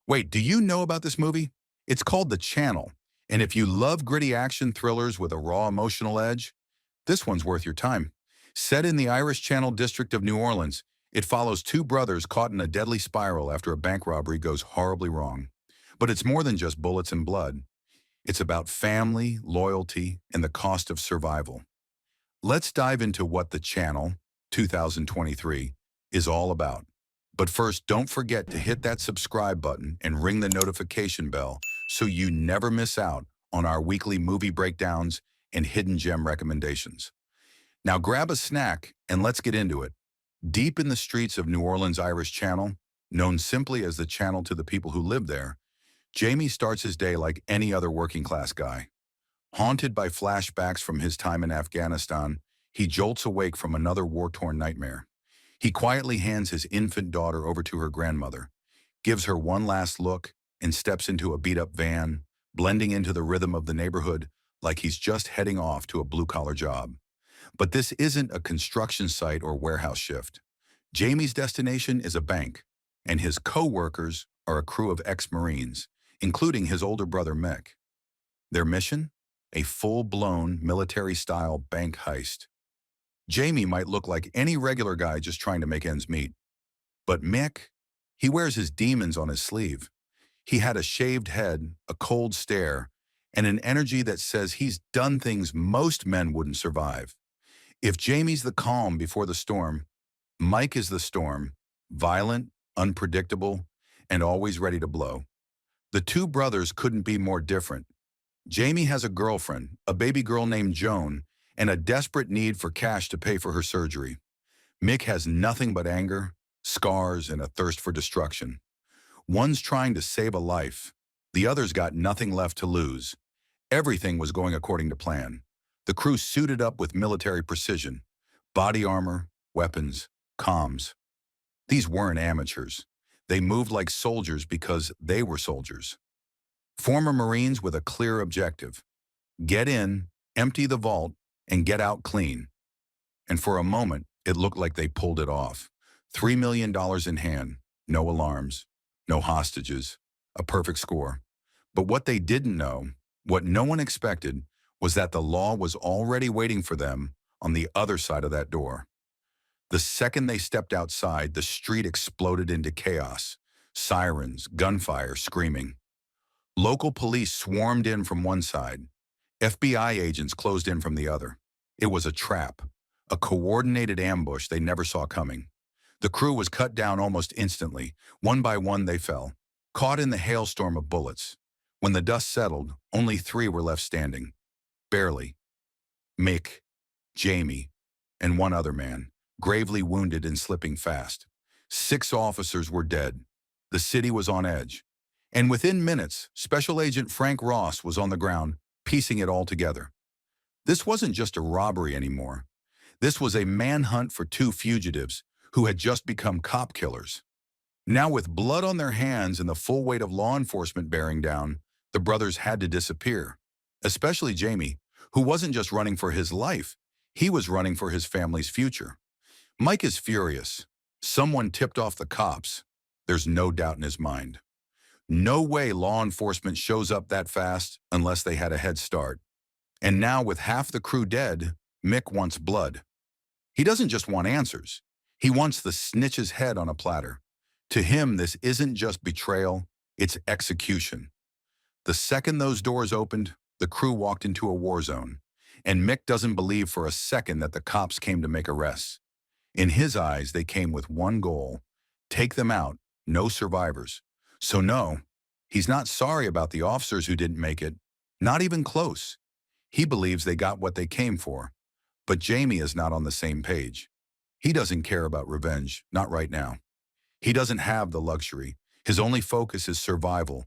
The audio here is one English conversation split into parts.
Wait, do you know about this movie? It's called The Channel, and if you love gritty action thrillers with a raw emotional edge, this one's worth your time. Set in the Irish Channel district of New Orleans, it follows two brothers caught in a deadly spiral after a bank robbery goes horribly wrong. But it's more than just bullets and blood. It's about family, loyalty, and the cost of survival. Let's dive into what The Channel 2023 is all about. But first, don't forget to hit that subscribe button and ring the notification bell so you never miss out on our weekly movie breakdowns and hidden gem recommendations. Now grab a snack and let's get into it. Deep in the streets of New Orleans' Irish Channel, known simply as the Channel to the people who live there, Jamie starts his day like any other working-class guy. Haunted by flashbacks from his time in Afghanistan, he jolts awake from another war-torn nightmare. He quietly hands his infant daughter over to her grandmother, gives her one last look, and steps into a beat-up van, blending into the rhythm of the neighborhood like he's just heading off to a blue-collar job. But this isn't a construction site or warehouse shift. Jamie's destination is a bank, and his co-workers are a crew of ex-Marines, including his older brother Mick. Their mission? A full-blown military-style bank heist. Jamie might look like any regular guy just trying to make ends meet. But Mick, he wears his demons on his sleeve. He had a shaved head, a cold stare, and an energy that says he's done things most men wouldn't survive. If Jamie's the calm before the storm, Mike is the storm, violent, unpredictable, and always ready to blow. The two brothers couldn't be more different. Jamie has a girlfriend, a baby girl named Joan, and a desperate need for cash to pay for her surgery. Mick has nothing but anger, scars, and a thirst for destruction. One's trying to save a life. The other's got nothing left to lose. Everything was going according to plan. The crew suited up with military precision. Body armor, weapons, comms. These weren't amateurs. They moved like soldiers because they were soldiers. Former Marines with a clear objective. Get in, empty the vault, and get out clean. And for a moment, it looked like they pulled it off. $3 million in hand, no alarms, no hostages, a perfect score. But what they didn't know, what no one expected, was that the law was already waiting for them on the other side of that door. The second they stepped outside, the street exploded into chaos. Sirens, gunfire, screaming. Local police swarmed in from one side. FBI agents closed in from the other. It was a trap, a coordinated ambush they never saw coming. The crew was cut down almost instantly. One by one they fell, caught in the hailstorm of bullets. When the dust settled, only three were left standing. Barely. Mick, Jamie, and one other man, gravely wounded and slipping fast. 6 officers were dead. The city was on edge. And within minutes, Special Agent Frank Ross was on the ground, piecing it all together. This wasn't just a robbery anymore. This was a manhunt for 2 fugitives who had just become cop killers. Now with blood on their hands and the full weight of law enforcement bearing down, the brothers had to disappear. Especially Jamie, who wasn't just running for his life, he was running for his family's future. Mike is furious. Someone tipped off the cops. There's no doubt in his mind. No way law enforcement shows up that fast unless they had a head start. And now with half the crew dead, Mick wants blood. He doesn't just want answers. He wants the snitch's head on a platter. To him, this isn't just betrayal, it's execution. The second those doors opened, the crew walked into a war zone. And Mick doesn't believe for a second that the cops came to make arrests. In his eyes, they came with one goal: take them out, no survivors. So no, he's not sorry about the officers who didn't make it, not even close. He believes they got what they came for. But Jamie is not on the same page. He doesn't care about revenge, not right now. He doesn't have the luxury. His only focus is survival,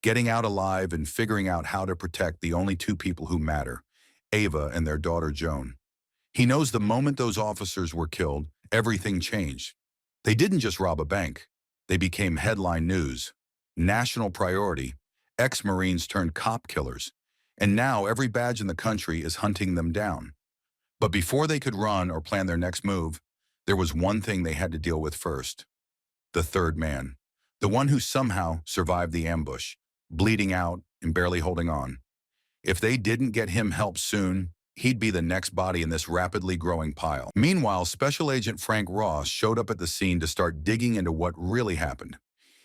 getting out alive and figuring out how to protect the only 2 people who matter, Ava and their daughter Joan. He knows the moment those officers were killed, everything changed. They didn't just rob a bank. They became headline news, national priority. Ex-Marines turned cop killers. And now every badge in the country is hunting them down. But before they could run or plan their next move, there was one thing they had to deal with first: the third man, the one who somehow survived the ambush, bleeding out and barely holding on. If they didn't get him help soon, he'd be the next body in this rapidly growing pile. Meanwhile, Special Agent Frank Ross showed up at the scene to start digging into what really happened.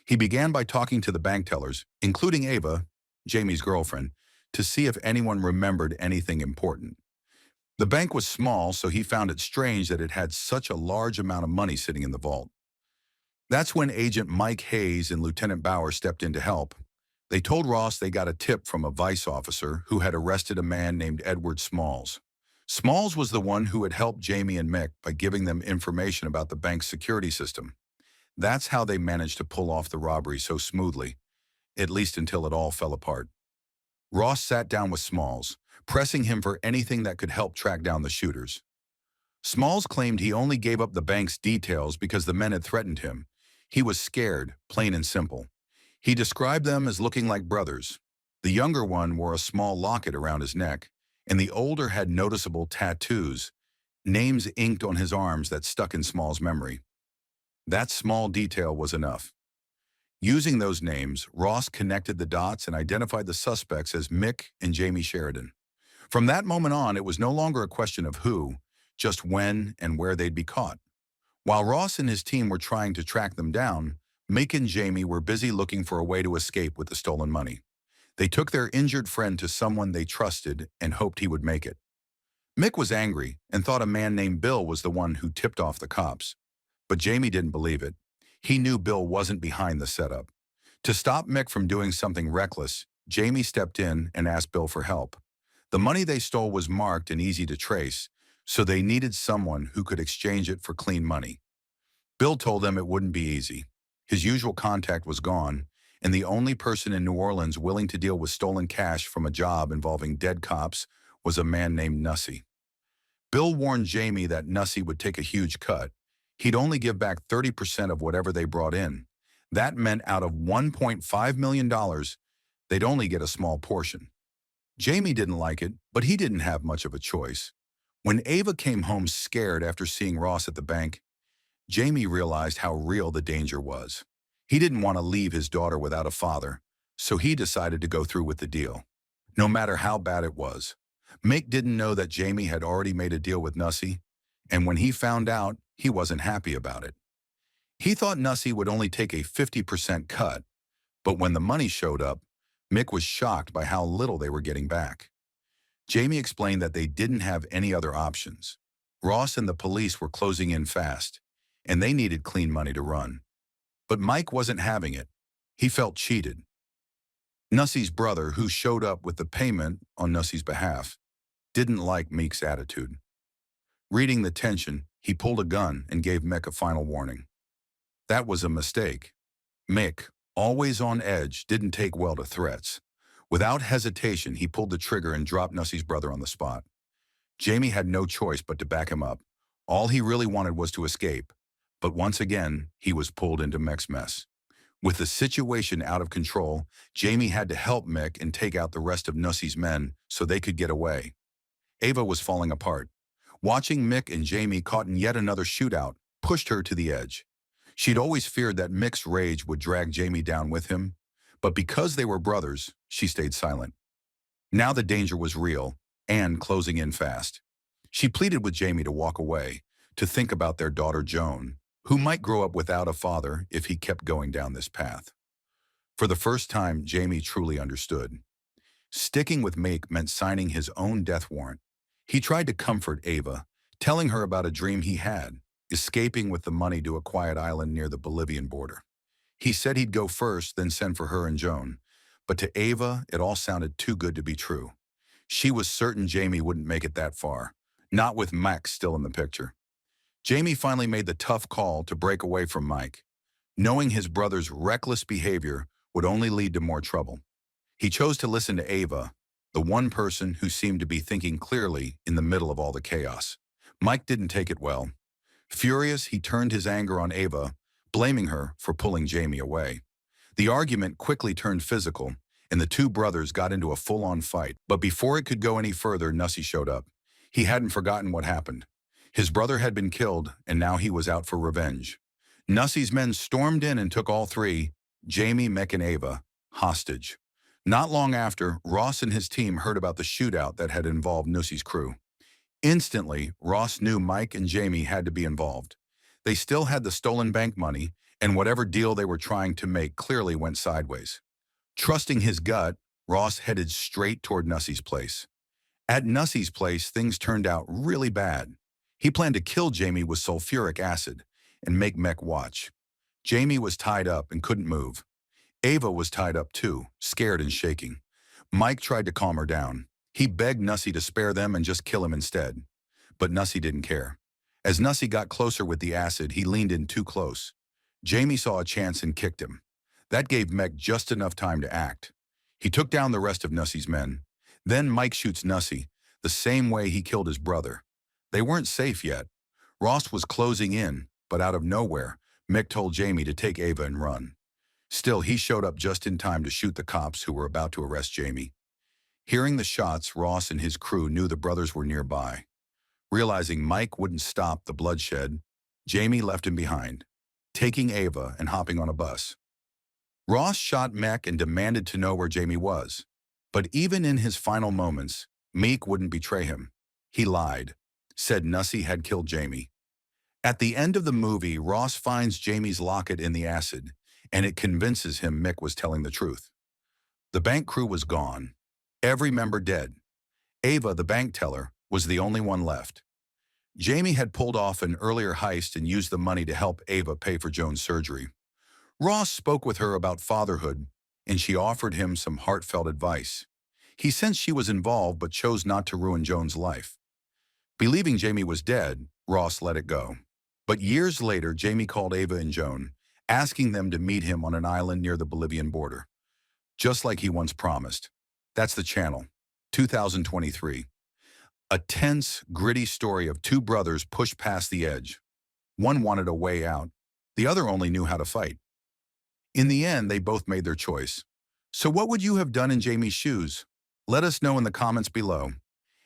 He began by talking to the bank tellers, including Ava, Jamie's girlfriend, to see if anyone remembered anything important. The bank was small, so he found it strange that it had such a large amount of money sitting in the vault. That's when Agent Mike Hayes and Lieutenant Bauer stepped in to help. They told Ross they got a tip from a vice officer who had arrested a man named Edward Smalls. Smalls was the one who had helped Jamie and Mick by giving them information about the bank's security system. That's how they managed to pull off the robbery so smoothly, at least until it all fell apart. Ross sat down with Smalls, pressing him for anything that could help track down the shooters. Smalls claimed he only gave up the bank's details because the men had threatened him. He was scared, plain and simple. He described them as looking like brothers. The younger one wore a small locket around his neck, and the older had noticeable tattoos, names inked on his arms that stuck in Smalls' memory. That small detail was enough. Using those names, Ross connected the dots and identified the suspects as Mick and Jamie Sheridan. From that moment on, it was no longer a question of who, just when and where they'd be caught. While Ross and his team were trying to track them down, Mick and Jamie were busy looking for a way to escape with the stolen money. They took their injured friend to someone they trusted and hoped he would make it. Mick was angry and thought a man named Bill was the one who tipped off the cops. But Jamie didn't believe it. He knew Bill wasn't behind the setup. To stop Mick from doing something reckless, Jamie stepped in and asked Bill for help. The money they stole was marked and easy to trace, so they needed someone who could exchange it for clean money. Bill told them it wouldn't be easy. His usual contact was gone, and the only person in New Orleans willing to deal with stolen cash from a job involving dead cops was a man named Nicoye. Bill warned Jamie that Nicoye would take a huge cut. He'd only give back 30% of whatever they brought in. That meant out of $1.5 million, they'd only get a small portion. Jamie didn't like it, but he didn't have much of a choice. When Ava came home scared after seeing Ross at the bank, Jamie realized how real the danger was. He didn't want to leave his daughter without a father, so he decided to go through with the deal, no matter how bad it was. Mick didn't know that Jamie had already made a deal with Nicoye, and when he found out, he wasn't happy about it. He thought Nicoye would only take a 50% cut, but when the money showed up, Mick was shocked by how little they were getting back. Jamie explained that they didn't have any other options. Ross and the police were closing in fast, and they needed clean money to run. But Mike wasn't having it. He felt cheated. Nicoye's brother, who showed up with the payment on Nicoye's behalf, didn't like Mick's attitude. Reading the tension, he pulled a gun and gave Mick a final warning. That was a mistake. Mick, always on edge, didn't take well to threats. Without hesitation, he pulled the trigger and dropped Nicoye's brother on the spot. Jamie had no choice but to back him up. All he really wanted was to escape. But once again, he was pulled into Mick's mess. With the situation out of control, Jamie had to help Mick and take out the rest of Nicoye's men so they could get away. Ava was falling apart. Watching Mick and Jamie caught in yet another shootout pushed her to the edge. She'd always feared that Mick's rage would drag Jamie down with him, but because they were brothers, she stayed silent. Now the danger was real and closing in fast. She pleaded with Jamie to walk away, to think about their daughter Joan, who might grow up without a father if he kept going down this path. For the first time, Jamie truly understood. Sticking with Mick meant signing his own death warrant. He tried to comfort Ava, telling her about a dream he had, escaping with the money to a quiet island near the Bolivian border. He said he'd go first, then send for her and Joan. But to Ava, it all sounded too good to be true. She was certain Jamie wouldn't make it that far, not with Max still in the picture. Jamie finally made the tough call to break away from Mike, knowing his brother's reckless behavior would only lead to more trouble. He chose to listen to Ava, the one person who seemed to be thinking clearly in the middle of all the chaos. Mike didn't take it well. Furious, he turned his anger on Ava, blaming her for pulling Jamie away. The argument quickly turned physical, and the two brothers got into a full-on fight. But before it could go any further, Nicoye showed up. He hadn't forgotten what happened. His brother had been killed, and now he was out for revenge. Nicoye's men stormed in and took all three, Jamie, Mick, and Ava, hostage. Not long after, Ross and his team heard about the shootout that had involved Nussy's crew. Instantly, Ross knew Mike and Jamie had to be involved. They still had the stolen bank money, and whatever deal they were trying to make clearly went sideways. Trusting his gut, Ross headed straight toward Nussy's place. At Nussy's place, things turned out really bad. He planned to kill Jamie with sulfuric acid and make Mick watch. Jamie was tied up and couldn't move. Ava was tied up too, scared and shaking. Mike tried to calm her down. He begged Nussy to spare them and just kill him instead. But Nussy didn't care. As Nussy got closer with the acid, he leaned in too close. Jamie saw a chance and kicked him. That gave Mick just enough time to act. He took down the rest of Nussy's men. Then Mike shoots Nussy, the same way he killed his brother. They weren't safe yet. Ross was closing in, but out of nowhere, Mick told Jamie to take Ava and run. Still, he showed up just in time to shoot the cops who were about to arrest Jamie. Hearing the shots, Ross and his crew knew the brothers were nearby. Realizing Mike wouldn't stop the bloodshed, Jamie left him behind, taking Ava and hopping on a bus. Ross shot Mick and demanded to know where Jamie was. But even in his final moments, Mick wouldn't betray him. He lied, said Nussy had killed Jamie. At the end of the movie, Ross finds Jamie's locket in the acid, and it convinces him Mick was telling the truth. The bank crew was gone, every member dead. Ava, the bank teller, was the only one left. Jamie had pulled off an earlier heist and used the money to help Ava pay for Joan's surgery. Ross spoke with her about fatherhood, and she offered him some heartfelt advice. He sensed she was involved but chose not to ruin Joan's life. Believing Jamie was dead, Ross let it go. But years later, Jamie called Ava and Joan, asking them to meet him on an island near the Bolivian border. Just like he once promised. That's the channel, 2023. A tense, gritty story of two brothers pushed past the edge. One wanted a way out. The other only knew how to fight. In the end, they both made their choice. So what would you have done in Jamie's shoes? Let us know in the comments below.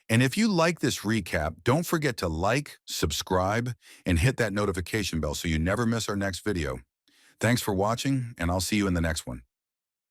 And if you like this recap, don't forget to like, subscribe, and hit that notification bell so you never miss our next video. Thanks for watching, and I'll see you in the next one.